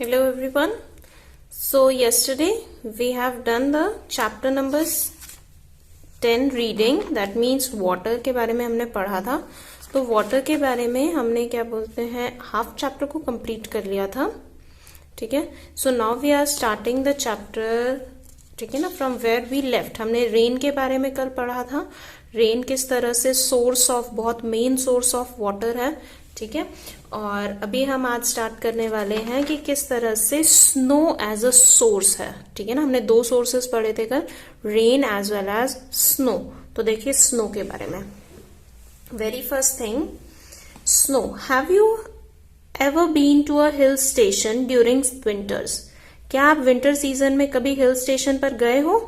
Hello everyone. So yesterday we have done the chapter number 10 reading, that means water के बारे में हमने पढ़ा था. तो water के बारे में हमने क्या बोलते हैं हाफ चैप्टर को कंप्लीट कर लिया था. ठीक है. So now we are starting the chapter. ठीक है ना, फ्रॉम वेयर वी लेफ्ट. हमने रेन के बारे में कल पढ़ा था. रेन किस तरह से सोर्स ऑफ, बहुत मेन सोर्स ऑफ वाटर है. ठीक है. और अभी हम आज स्टार्ट करने वाले हैं कि किस तरह से स्नो एज अ सोर्स है. ठीक है ना, हमने दो सोर्सेस पढ़े थे कल, rain as well as snow. तो देखिए स्नो के बारे में. Very first thing, snow. Have you ever been to a hill station during winters? क्या आप विंटर सीजन में कभी हिल स्टेशन पर गए हो?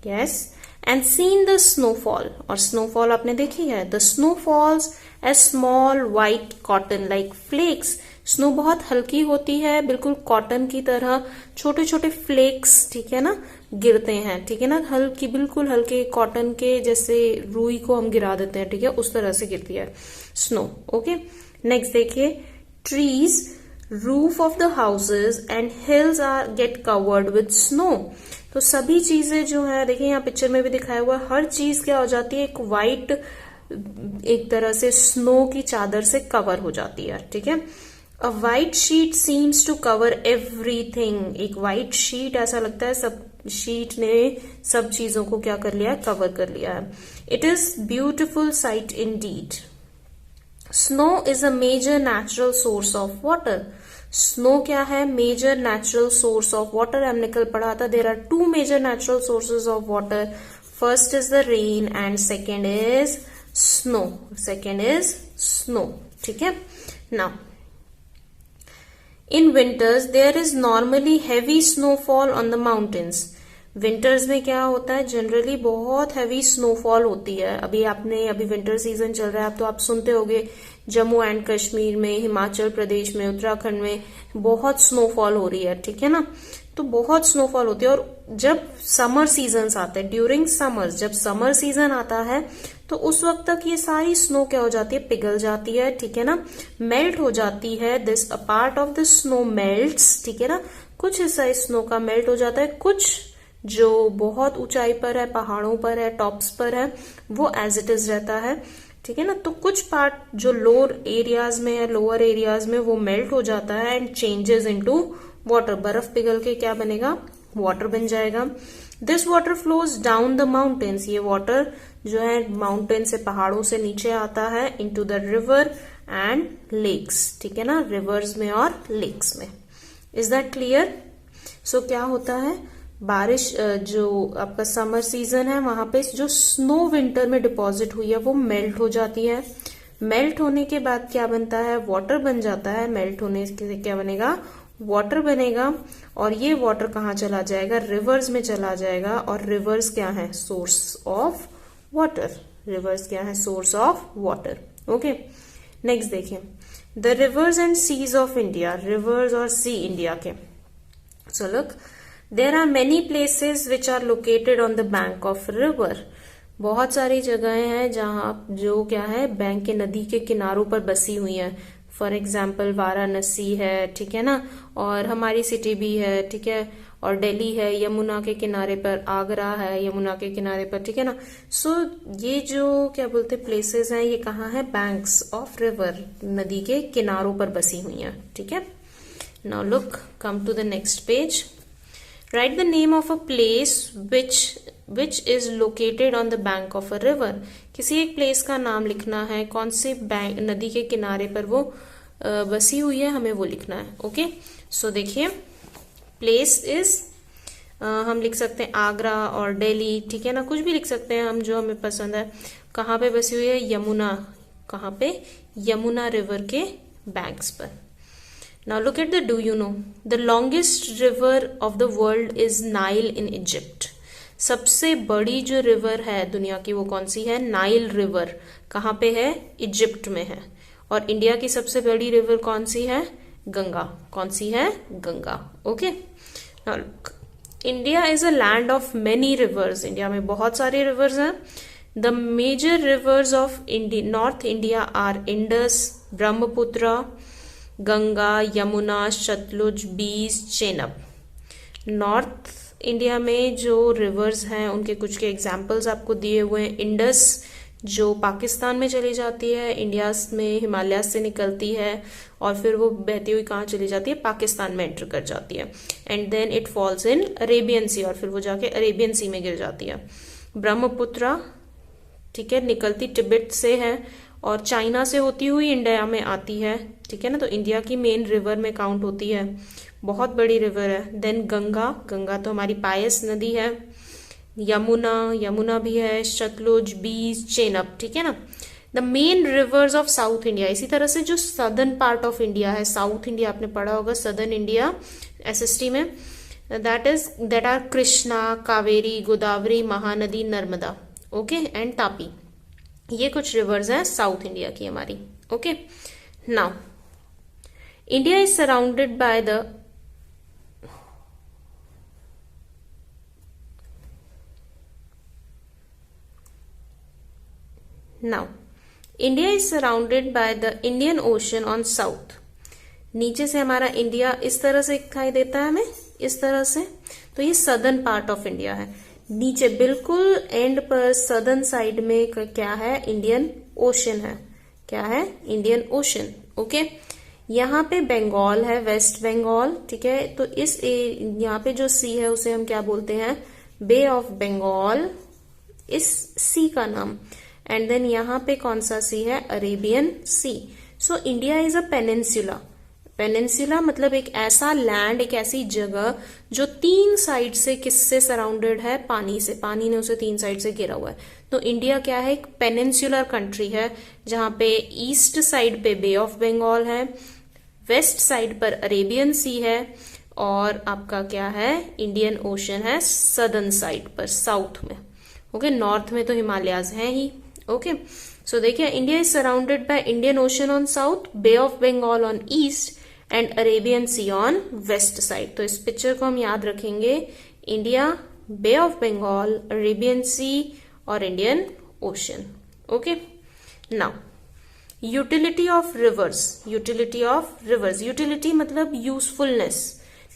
Yes. And seen the snowfall. और स्नोफॉल आपने देखी है. The snowfalls a small white cotton like flakes. Snow बहुत हल्की होती है, बिल्कुल कॉटन की तरह छोटे छोटे फ्लेक्स. ठीक है ना, गिरते हैं. ठीक है ना, हल्की, बिल्कुल हल्के कॉटन के जैसे रुई को हम गिरा देते हैं. ठीक है, उस तरह से गिरती है स्नो. ओके. नेक्स्ट देखिए, trees, roof of the houses and hills are get covered with snow. तो सभी चीजें जो है, देखिए यहाँ पिक्चर में भी दिखाया हुआ है, हर चीज क्या हो जाती है, एक व्हाइट, एक तरह से स्नो की चादर से कवर हो जाती है. ठीक है. A white sheet seems to cover everything. एक व्हाइट शीट, ऐसा लगता है सब शीट ने सब चीजों को क्या कर लिया है, कवर कर लिया है. It is beautiful sight indeed. Snow is a major natural source of water. Snow क्या है? Major natural source of water. हमने कल पढ़ा था, there are two major natural sources of water. First is the rain and second is snow. Second is snow. ठीक है. Now in winters there is normally heavy snowfall on the mountains. Winters में क्या होता है, generally बहुत heavy snowfall होती है. अभी विंटर सीजन चल रहा है, तो आप सुनते होंगे जम्मू एंड कश्मीर में, हिमाचल प्रदेश में, उत्तराखंड में बहुत स्नोफॉल हो रही है. ठीक है ना, तो बहुत स्नोफॉल होती है. और जब समर सीजन आते हैं, ड्यूरिंग समर्स, जब समर सीजन आता है तो उस वक्त तक ये सारी स्नो क्या हो जाती है, पिघल जाती है. ठीक है ना, मेल्ट हो जाती है. This a part of the snow melts. ठीक है ना, कुछ हिस्सा इस स्नो का मेल्ट हो जाता है, कुछ जो बहुत ऊंचाई पर है, पहाड़ों पर है, टॉप्स पर है, वो एज इट इज रहता है. ठीक है ना, तो कुछ पार्ट जो लोअर एरियाज में है, लोअर एरियाज में वो मेल्ट हो जाता है एंड चेंजेस इनटू वाटर. बर्फ पिघल के क्या बनेगा, वाटर बन जाएगा. This water flows down the mountains. ये वाटर जो है माउंटेन से, पहाड़ों से नीचे आता है into the river and lakes. ठीक है ना, रिवर्स में और लेक्स में. Is that clear? सो क्या होता है, बारिश, जो आपका समर सीजन है वहां पे जो स्नो विंटर में डिपॉजिट हुई है वो मेल्ट हो जाती है. मेल्ट होने के बाद क्या बनता है, वाटर बन जाता है. मेल्ट होने से क्या बनेगा, वाटर बनेगा. और ये वाटर कहाँ चला जाएगा, रिवर्स में चला जाएगा. और रिवर्स क्या है, सोर्स ऑफ वाटर. रिवर्स क्या है, source of water. Okay. Next देखिए, the rivers and seas of India. Rivers और सी इंडिया के. So look, there are many places which are located on the bank of river. बहुत सारी जगहें हैं जहां जो क्या है, बैंक के, नदी के किनारों पर बसी हुई है. फॉर एग्जाम्पल वाराणसी है. ठीक है ना, और हमारी सिटी भी है. ठीक है, और दिल्ली है, यमुना के किनारे पर. आगरा है यमुना के किनारे पर. ठीक है ना. सो ये जो क्या बोलते प्लेसेस हैं, ये कहाँ है, बैंक्स ऑफ रिवर, नदी के किनारों पर बसी हुई है. ठीक है. Now look, come to the next page. Write the name of a place which is located on the bank of a river. किसी एक प्लेस का नाम लिखना है, कौन सी बैंक, नदी के किनारे पर वो बसी हुई है, हमें वो लिखना है. ओके. सो देखिए, प्लेस इज, हम लिख सकते हैं आगरा और दिल्ली. ठीक है ना, कुछ भी लिख सकते हैं हम, जो हमें पसंद है. कहाँ पे बसी हुई है, यमुना. कहाँ पे, यमुना रिवर के बैंक्स पर. Now look at the, do you know, the longest river of the world is Nile in Egypt. सबसे बड़ी जो रिवर है दुनिया की वो कौन सी है, नाइल रिवर. कहाँ पे है, इजिप्ट में है. और इंडिया की सबसे बड़ी रिवर कौन सी है, गंगा. कौन सी है, Ganga. Okay. Now look, India is a land of many rivers. India में बहुत सारे रिवर्स हैं. The major rivers of North India are Indus, Brahmaputra, Ganga, Yamuna, Sutlej, बीस, चेनाब। नॉर्थ इंडिया में जो रिवर्स हैं उनके कुछ के एग्जाम्पल्स आपको दिए हुए हैं। इंडस जो पाकिस्तान में चली जाती है, इंडिया में हिमालय से निकलती है और फिर वो बहती हुई कहाँ चली जाती है, पाकिस्तान में एंटर कर जाती है। And then it falls in Arabian sea और फिर वो जाके अरेबियन सी में गिर जाती है। ब्रह्मपुत्रा, ठीक है, निकलती तिब्बत से है और चाइना से होती हुई इंडिया में आती है, ठीक है ना, तो इंडिया की मेन रिवर में काउंट होती है, बहुत बड़ी रिवर है। देन गंगा, गंगा तो हमारी पायस नदी है। यमुना, यमुना भी है। सतलुज, बीस, चेनाब, ठीक है ना। The main rivers of South India, इसी तरह से जो सदर्न पार्ट ऑफ इंडिया है, साउथ इंडिया आपने पढ़ा होगा सदर्न इंडिया एसएसटी में, that are Krishna, Kaveri, Godavari, Mahanadi, Narmada, okay, and Tapi. ये कुछ रिवर्स हैं साउथ इंडिया की हमारी, okay. Now India is surrounded by the Now, India is surrounded by the Indian Ocean on south. नीचे से हमारा इंडिया इस तरह से दिखाई देता है हमें, इस तरह से, तो ये सदर्न पार्ट ऑफ इंडिया है। नीचे बिल्कुल एंड पर सदर्न साइड में क्या है, इंडियन ओशन है। क्या है, इंडियन ओशन, ओके। यहाँ पे बंगाल है, वेस्ट बंगाल, ठीक है, तो इस यहाँ पे जो सी है उसे हम क्या बोलते हैं, बे ऑफ बंगाल, इस सी का नाम। एंड देन यहाँ पे कौन सा सी है, Arabian sea. So India is a peninsula. Peninsula मतलब एक ऐसा लैंड, एक ऐसी जगह जो तीन साइड से किससे सराउंडेड है, पानी से, पानी ने उसे तीन साइड से घेरा हुआ है। तो इंडिया क्या है, एक पेनिनसुलर कंट्री है, जहां पे ईस्ट साइड पे बे ऑफ बंगाल है, वेस्ट साइड पर अरेबियन सी है, और आपका क्या है, इंडियन ओशन है सदर्न साइड पर, साउथ में, ओके। नॉर्थ में तो हिमालयाज हैं ही, ओके। सो देखिए, India is surrounded by Indian ocean on south, bay of Bengal on east and Arabian sea on west side. तो इस पिक्चर को हम याद रखेंगे, India, bay of Bengal, Arabian sea और Indian ocean, okay. Now utility of reverse, utility of reverse, utility मतलब usefulness,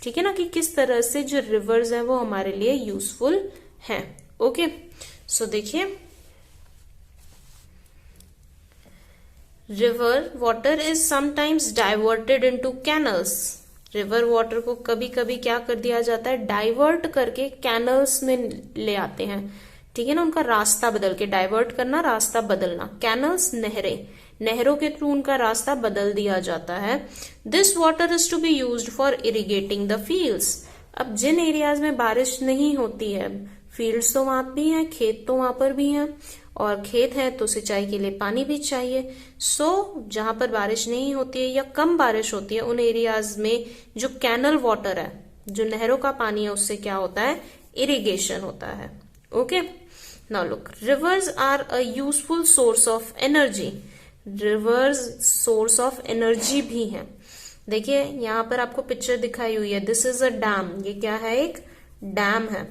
ठीक है ना, कि किस तरह से जो रिवर्स है वो हमारे लिए यूजफुल है, ओके। सो देखिए, river water is sometimes diverted into canals. River water को कभी कभी क्या कर दिया जाता है, डाइवर्ट करके कैनल्स में ले आते हैं, ठीक है ना, उनका रास्ता बदल के, डाइवर्ट करना, रास्ता बदलना, कैनल्स नहरें, नहरों के थ्रू उनका रास्ता बदल दिया जाता है। This water is to be used for irrigating the fields. अब जिन एरियाज में बारिश नहीं होती है, फील्ड्स तो वहां भी हैं, खेत तो वहां पर भी हैं, और खेत है तो सिंचाई के लिए पानी भी चाहिए। सो जहां पर बारिश नहीं होती है या कम बारिश होती है, उन एरियाज में जो कैनल वाटर है, जो नहरों का पानी है, उससे क्या होता है, इरिगेशन होता है, okay. Now look, rivers are a useful source of energy. Rivers source of energy भी है। देखिए यहाँ पर आपको पिक्चर दिखाई हुई है, दिस इज अ डैम। ये क्या है, एक डैम है।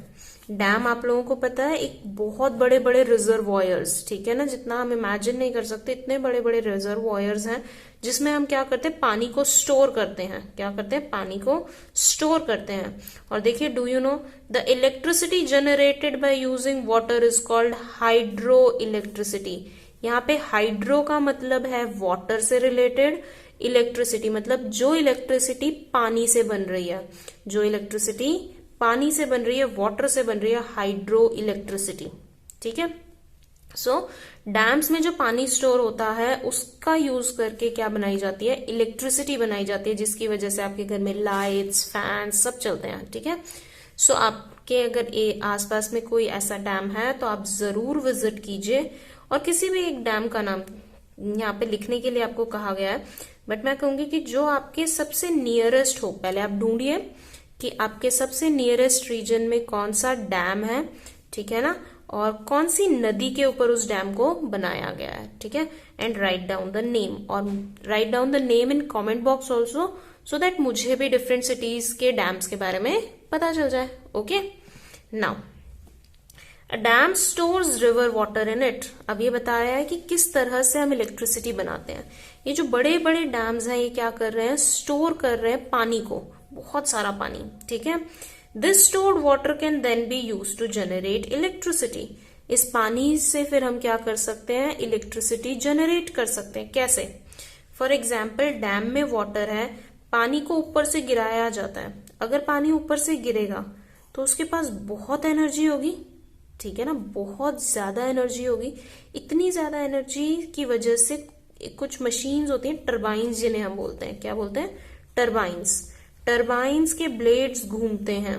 डैम आप लोगों को पता है, एक बहुत बड़े बड़े रिजर्वॉयर्स, ठीक है ना, जितना हम इमेजिन नहीं कर सकते, इतने बड़े बड़े रिजर्वॉयर्स हैं, जिसमें हम क्या करते हैं, पानी को स्टोर करते हैं। क्या करते हैं, पानी को स्टोर करते हैं। और देखिए, do you know the electricity generated by using water is called hydro electricity. यहाँ पे हाइड्रो का मतलब है वाटर से रिलेटेड, इलेक्ट्रिसिटी मतलब जो इलेक्ट्रिसिटी पानी से बन रही है, जो इलेक्ट्रिसिटी पानी से बन रही है, वाटर से बन रही है, हाइड्रो इलेक्ट्रिसिटी, ठीक है। सो डैम्स में जो पानी स्टोर होता है उसका यूज करके क्या बनाई जाती है, इलेक्ट्रिसिटी बनाई जाती है, जिसकी वजह से आपके घर में लाइट्स, फैंस सब चलते हैं, ठीक है। सो आपके अगर आसपास में कोई ऐसा डैम है तो आप जरूर विजिट कीजिए, और किसी भी एक डैम का नाम यहाँ पे लिखने के लिए आपको कहा गया है, बट मैं कहूंगी कि जो आपके सबसे नियरेस्ट हो, पहले आप ढूंढिए कि आपके सबसे नियरेस्ट रीजन में कौन सा डैम है, ठीक है ना, और कौन सी नदी के ऊपर उस डैम को बनाया गया है, ठीक है। And write down the name, और write down the name in comment box also, so that मुझे भी डिफरेंट सिटीज के डैम्स के बारे में पता चल जाए, okay. Now a dam stores river water in it. अब ये बताया है कि किस तरह से हम इलेक्ट्रिसिटी बनाते हैं। ये जो बड़े बड़े डैम्स हैं ये क्या कर रहे हैं, स्टोर कर रहे हैं पानी को, बहुत सारा पानी, ठीक है। This stored water can then be use to generate electricity. इस पानी से फिर हम क्या कर सकते हैं, इलेक्ट्रिसिटी जनरेट कर सकते हैं। कैसे? फॉर एग्जाम्पल डैम में वाटर है, पानी को ऊपर से गिराया जाता है। अगर पानी ऊपर से गिरेगा तो उसके पास बहुत एनर्जी होगी, ठीक है ना, बहुत ज्यादा एनर्जी होगी। इतनी ज्यादा एनर्जी की वजह से कुछ मशीन्स होती हैं, टरबाइंस जिन्हें हम बोलते हैं, क्या बोलते हैं, टरबाइंस। टरबाइंस के ब्लेड्स घूमते हैं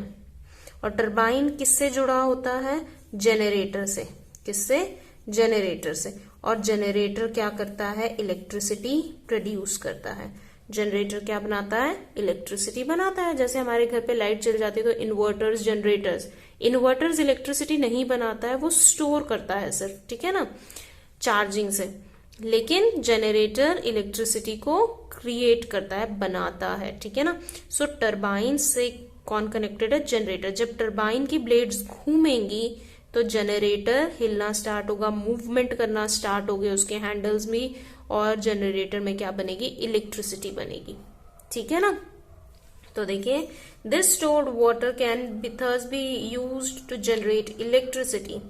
और टरबाइन किससे जुड़ा होता है, जनरेटर से। किससे? जनरेटर से। और जनरेटर क्या करता है, इलेक्ट्रिसिटी प्रोड्यूस करता है। जनरेटर क्या बनाता है, इलेक्ट्रिसिटी बनाता है। जैसे हमारे घर पे लाइट चल जाती है तो इन्वर्टर्स, जनरेटर्स, इन्वर्टर्स इलेक्ट्रिसिटी नहीं बनाता है, वो स्टोर करता है सिर्फ, ठीक है ना, चार्जिंग से। लेकिन जनरेटर इलेक्ट्रिसिटी को क्रिएट करता है, बनाता है, ठीक है ना। सो टरबाइन से कौन कनेक्टेड है, जनरेटर। जब टरबाइन की ब्लेड्स घूमेंगी तो जनरेटर हिलना स्टार्ट होगा, मूवमेंट करना स्टार्ट हो गए उसके हैंडल्स में, और जनरेटर में क्या बनेगी, इलेक्ट्रिसिटी बनेगी, ठीक है ना। तो देखिए, this stored water can thus be used to generate electricity.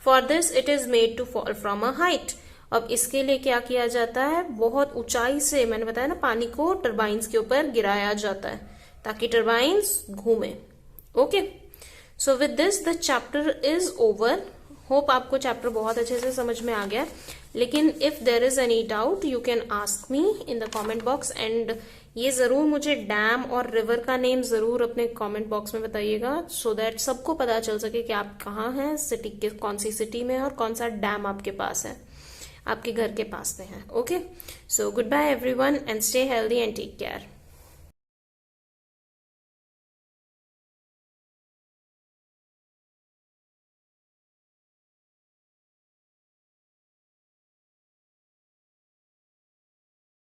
For this it is made to fall from a height. अब इसके लिए क्या किया जाता है, बहुत ऊंचाई से, मैंने बताया ना, पानी को टरबाइंस के ऊपर गिराया जाता है ताकि टरबाइंस घूमे। Okay, so with this the chapter is over. Hope आपको चैप्टर बहुत अच्छे से समझ में आ गया। लेकिन if there is any doubt you can ask me in the comment box. And ये जरूर मुझे डैम और रिवर का नेम जरूर अपने कमेंट बॉक्स में बताइएगा, सो दैट सबको पता चल सके कि आप कहाँ हैं, सिटी के, कौन सी सिटी में, और कौन सा डैम आपके पास है, आपके घर के पास में है। Okay, so goodbye everyone and stay healthy and take care.